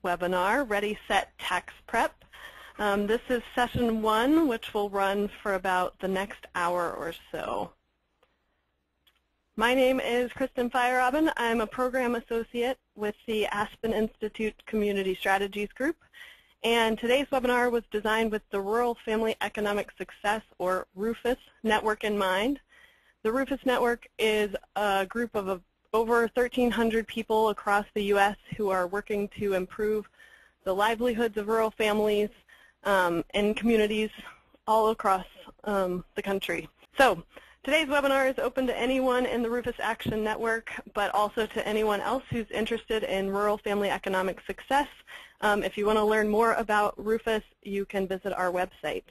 webinar, Ready, Set, Tax Prep. This is session 1, which will run for about the next hour or so. My name is Kristen Feierabend. I'm a program associate with the Aspen Institute Community Strategies Group. And today's webinar was designed with the Rural Family Economic Success, or Roofus, network in mind. The Roofus network is a group of over 1,300 people across the U.S. who are working to improve the livelihoods of rural families and communities all across the country. So today's webinar is open to anyone in the Roofus Action Network, but also to anyone else who's interested in rural family economic success. If you want to learn more about Roofus, you can visit our website.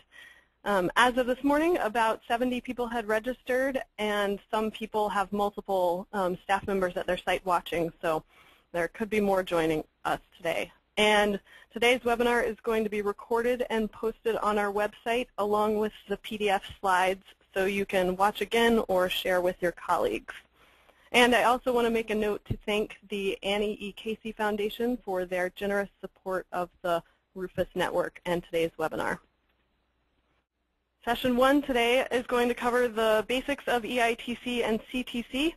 As of this morning, about 70 people had registered, and some people have multiple staff members at their site watching, so there could be more joining us today. And today's webinar is going to be recorded and posted on our website along with the PDF slides, so you can watch again or share with your colleagues. And I also want to make a note to thank the Annie E. Casey Foundation for their generous support of the Roofus Network and today's webinar. Session 1 today is going to cover the basics of EITC and CTC,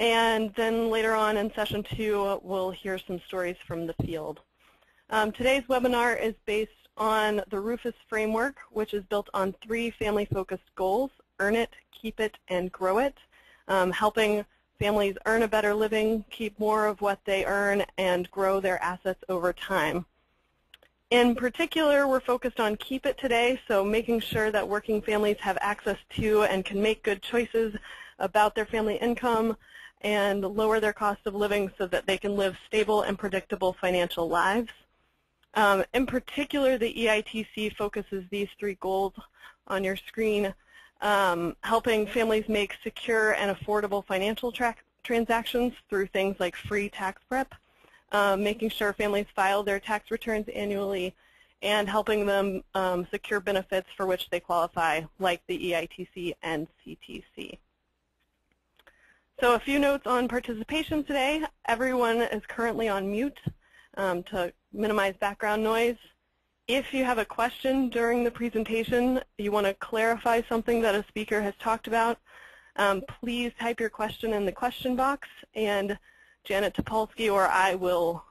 and then later on in session 2 we'll hear some stories from the field. Today's webinar is based on the Roofus Framework, which is built on 3 family-focused goals: earn it, keep it, and grow it, helping families earn a better living, keep more of what they earn, and grow their assets over time. In particular, we're focused on keep it today, so making sure that working families have access to and can make good choices about their family income and lower their cost of living so that they can live stable and predictable financial lives. In particular, the EITC focuses these 3 goals on your screen, helping families make secure and affordable financial transactions through things like free tax prep, making sure families file their tax returns annually, and helping them secure benefits for which they qualify, like the EITC and CTC. So a few notes on participation today. Everyone is currently on mute to minimize background noise. If you have a question during the presentation, you want to clarify something that a speaker has talked about, please type your question in the question box, and Janet Topolsky or I will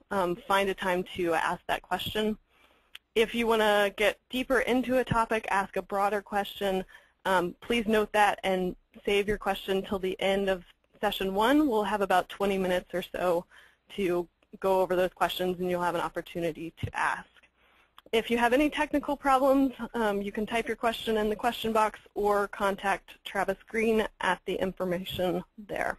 find a time to ask that question. If you want to get deeper into a topic, ask a broader question, please note that and save your question till the end of session 1. We'll have about 20 minutes or so to go over those questions, and you'll have an opportunity to ask. If you have any technical problems, you can type your question in the question box or contact Travis Green at the information there.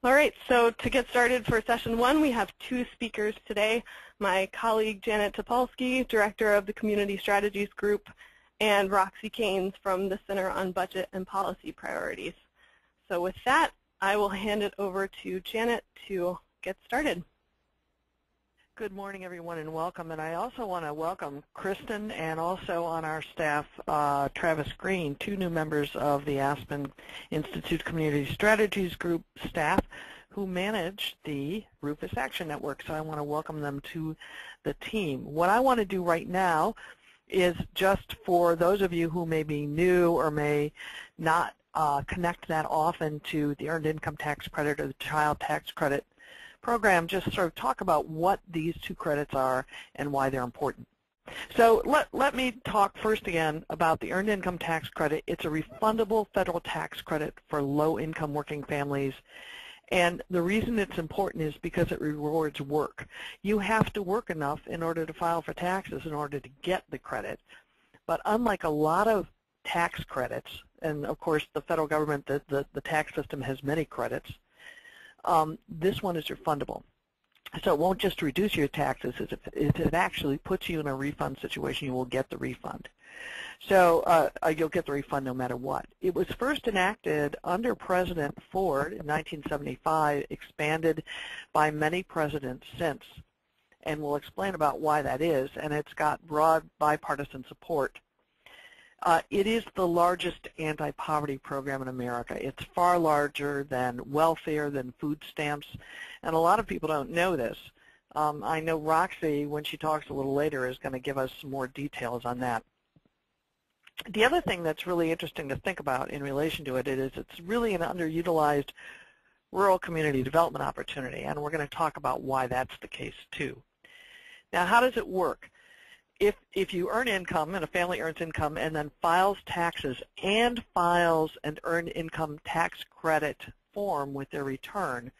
All right, so to get started for session 1, we have 2 speakers today. My colleague Janet Topolsky, Director of the Community Strategies Group, and Roxy Keynes from the Center on Budget and Policy Priorities. So with that, I will hand it over to Janet to get started. Good morning, everyone, and welcome. And I also want to welcome Kristen and also on our staff, Travis Green, 2 new members of the Aspen Institute Community Strategies Group staff who manage the Roofus Action Network. So I want to welcome them to the team. What I want to do right now is, just for those of you who may be new or may not connect that often to the Earned Income Tax Credit or the Child Tax Credit program, just sort of talk about what these 2 credits are and why they're important. So let me talk first again about the Earned Income Tax Credit. It's a refundable federal tax credit for low-income working families, and the reason it's important is because it rewards work. You have to work enough in order to file for taxes in order to get the credit, but unlike a lot of tax credits, and of course the federal government, the tax system has many credits, this one is refundable. So it won't just reduce your taxes. If it actually puts you in a refund situation, you will get the refund. So you'll get the refund no matter what. It was first enacted under President Ford in 1975, expanded by many presidents since, and we'll explain about why that is, and it's got broad bipartisan support. It is the largest anti-poverty program in America. It's far larger than welfare, than food stamps, and a lot of people don't know this, I know Roxy, when she talks a little later, is going to give us some more details on that. The other thing that's really interesting to think about in relation to it is it's really an underutilized rural community development opportunity, and we're going to talk about why that's the case too. Now, how does it work? If you earn income and a family earns income and then files taxes and files an earned income tax credit form with their return,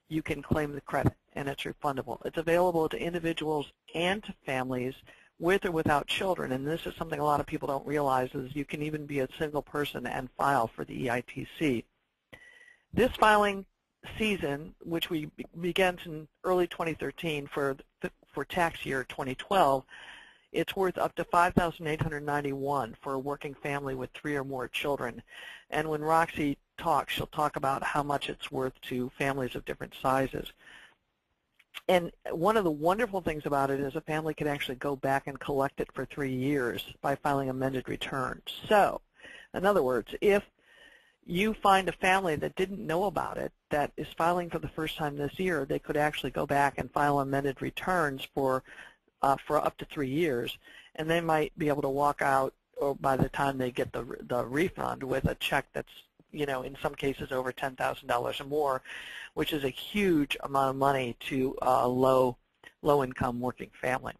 you can claim the credit and it's refundable. It's available to individuals and to families with or without children, and this is something a lot of people don't realize, is you can even be a single person and file for the EITC. This filing season, which we begins in early 2013 for tax year 2012, it's worth up to $5,891 for a working family with 3 or more children. And when Roxy talks, she'll talk about how much it's worth to families of different sizes. And one of the wonderful things about it is a family can actually go back and collect it for 3 years by filing amended returns. So, in other words, if you find a family that didn't know about it, that is filing for the first time this year, they could actually go back and file amended returns for up to 3 years, and they might be able to walk out, or by the time they get the refund, with a check that's, you know, in some cases over $10,000 or more, which is a huge amount of money to a low-income working family.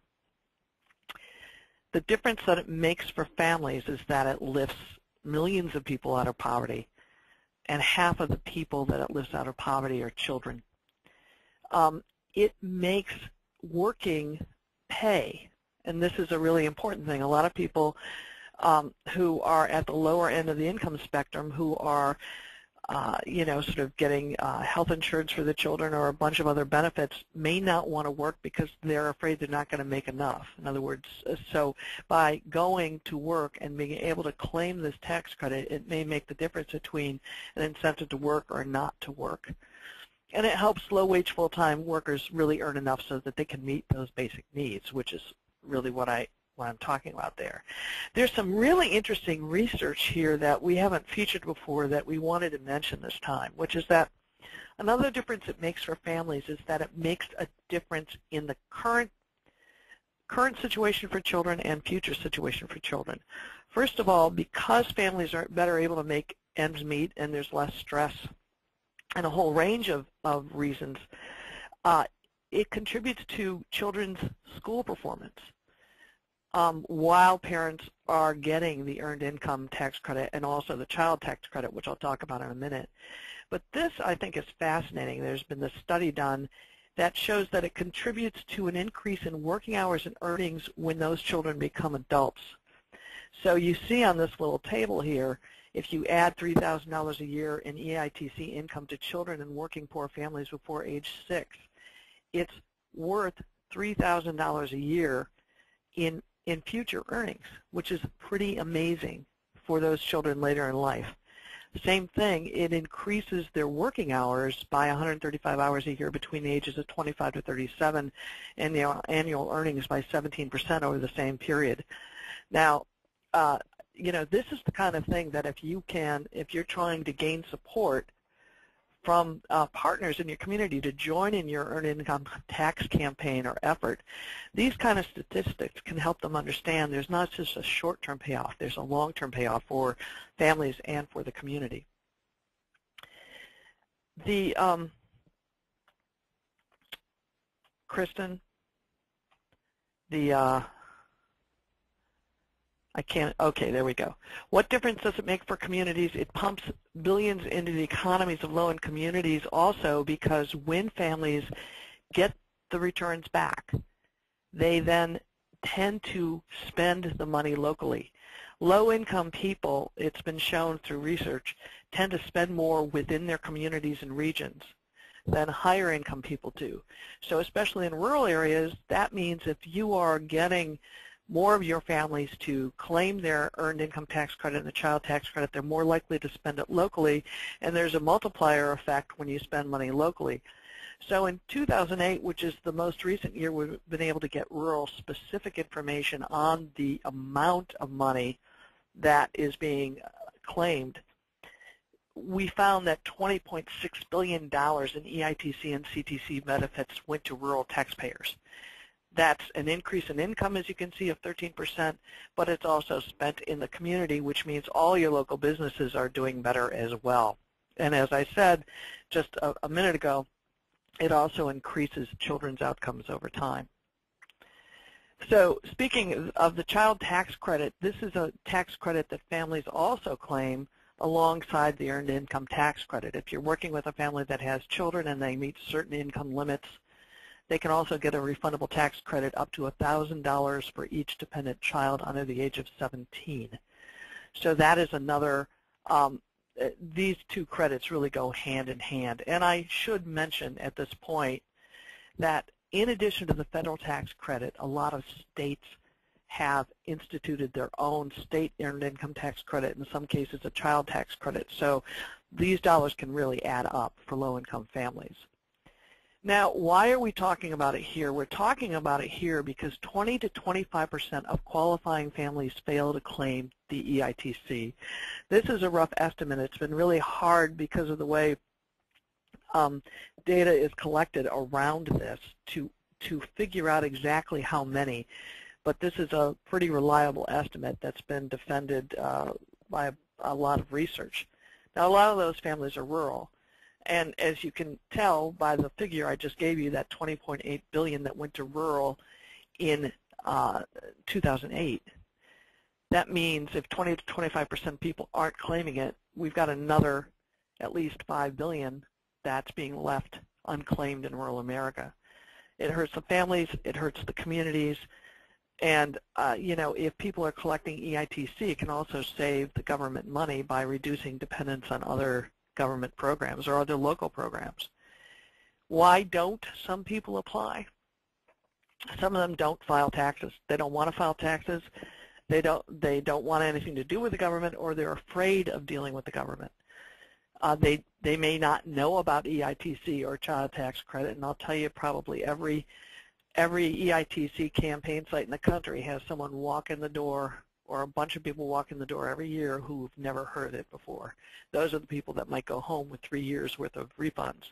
The difference that it makes for families is that it lifts millions of people out of poverty, and half of the people that it lifts out of poverty are children. It makes working pay, and this is a really important thing. A lot of people who are at the lower end of the income spectrum, who are you know, sort of getting health insurance for the children or a bunch of other benefits, may not want to work because they're afraid they're not going to make enough. In other words, so by going to work and being able to claim this tax credit, it may make the difference between an incentive to work or not to work. And it helps low-wage full-time workers really earn enough so that they can meet those basic needs, which is really what I'm talking about there. There's some really interesting research here that we haven't featured before that we wanted to mention this time, which is that another difference it makes for families is that it makes a difference in the current situation for children and future situation for children. First of all, because families are better able to make ends meet and there's less stress and a whole range of reasons, it contributes to children's school performance. While parents are getting the earned income tax credit and also the child tax credit, which I'll talk about in a minute. But this, I think, is fascinating. There's been this study done that shows that it contributes to an increase in working hours and earnings when those children become adults. So you see on this little table here, if you add $3,000 a year in EITC income to children in working poor families before age 6, it's worth $3,000 a year in future earnings, which is pretty amazing for those children later in life. Same thing, it increases their working hours by 135 hours a year between the ages of 25 to 37 and their annual earnings by 17% over the same period. Now, you know, this is the kind of thing that if you're trying to gain support from partners in your community to join in your earned income tax campaign or effort, these kind of statistics can help them understand there's not just a short-term payoff, there's a long-term payoff for families and for the community. The Kristen, I can't, okay, there we go. What difference does it make for communities? It pumps billions into the economies of low-income communities also, because when families get the returns back, they then tend to spend the money locally. Low-income people, it's been shown through research, tend to spend more within their communities and regions than higher-income people do. So especially in rural areas, that means if you are getting more of your families to claim their earned income tax credit and the child tax credit, they're more likely to spend it locally, and there's a multiplier effect when you spend money locally. So in 2008, which is the most recent year we've been able to get rural-specific information on the amount of money that is being claimed, we found that $20.6 billion in EITC and CTC benefits went to rural taxpayers. That's an increase in income, as you can see, of 13%, but it's also spent in the community, which means all your local businesses are doing better as well. And as I said just a minute ago, it also increases children's outcomes over time. So speaking of the child tax credit, this is a tax credit that families also claim alongside the earned income tax credit. If you're working with a family that has children and they meet certain income limits, they can also get a refundable tax credit up to $1,000 for each dependent child under the age of 17. So that is another, these two credits really go hand in hand. And I should mention at this point that in addition to the federal tax credit, a lot of states have instituted their own state earned income tax credit, in some cases a child tax credit. So these dollars can really add up for low-income families. Now, why are we talking about it here? We're talking about it here because 20 to 25% of qualifying families fail to claim the EITC. This is a rough estimate. It's been really hard because of the way data is collected around this to figure out exactly how many. But this is a pretty reliable estimate that's been defended by a lot of research. Now, a lot of those families are rural. And as you can tell by the figure I just gave you, that $20.8 billion that went to rural in 2008, that means if 20 to 25% people aren't claiming it, we've got another at least $5 billion that's being left unclaimed in rural America. It hurts the families, it hurts the communities, and you know, if people are collecting EITC, it can also save the government money by reducing dependence on other government programs or other local programs. Why don't some people apply? Some of them don't file taxes. They don't want to file taxes. They don't want anything to do with the government, or they're afraid of dealing with the government. They may not know about EITC or child tax credit, and I'll tell you, probably every EITC campaign site in the country has someone walk in the door, or a bunch of people walk in the door every year who've never heard it before. Those are the people that might go home with 3 years worth of refunds.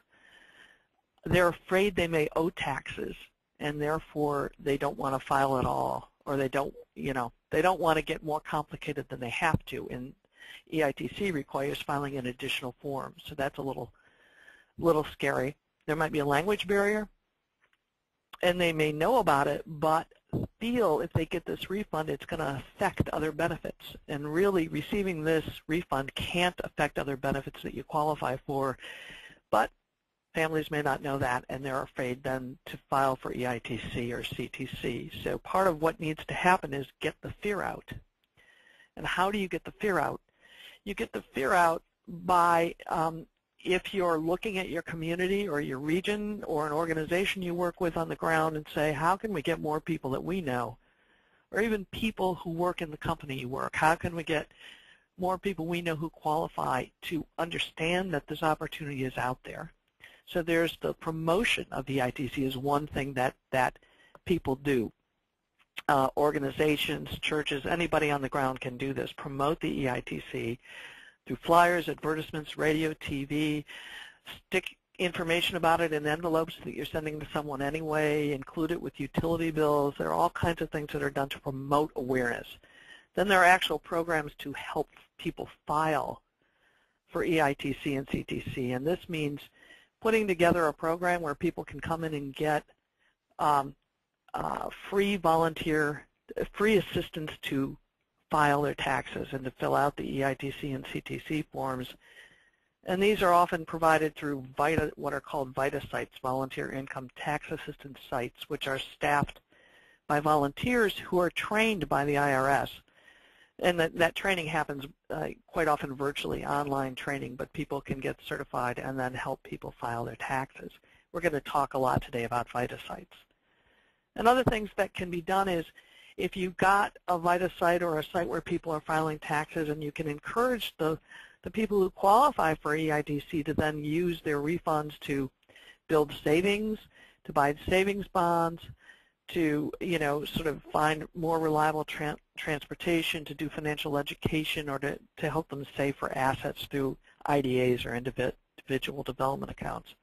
They're afraid they may owe taxes, and therefore they don't want to file at all, or they don't want to get more complicated than they have to. And EITC requires filing an additional form, so that's a little scary. There might be a language barrier, and they may know about it, but feel if they get this refund, it's going to affect other benefits. And really, receiving this refund can't affect other benefits that you qualify for, but families may not know that, and they're afraid then to file for EITC or CTC. So part of what needs to happen is get the fear out. And how do you get the fear out? You get the fear out by, if you're looking at your community or your region or an organization you work with on the ground and say, how can we get more people that we know, or even people who work in the company you work, how can we get more people we know who qualify to understand that this opportunity is out there? So there's the promotion of the EITC is one thing that people do. Organizations, churches, anybody on the ground can do this, promote the EITC through flyers, advertisements, radio, TV, stick information about it in envelopes that you're sending to someone anyway, include it with utility bills. There are all kinds of things that are done to promote awareness. Then there are actual programs to help people file for EITC and CTC, and this means putting together a program where people can come in and get free assistance to file their taxes and to fill out the EITC and CTC forms. And these are often provided through what are called VITA sites, Volunteer Income Tax Assistance sites, which are staffed by volunteers who are trained by the IRS. And that training happens quite often virtually, online training, but people can get certified and then help people file their taxes. We're going to talk a lot today about VITA sites. And other things that can be done is, if you've got a VITA site or a site where people are filing taxes, and you can encourage the people who qualify for EITC to then use their refunds to build savings, to buy savings bonds, to sort of find more reliable transportation, to do financial education, or to help them save for assets through IDAs or individual development accounts.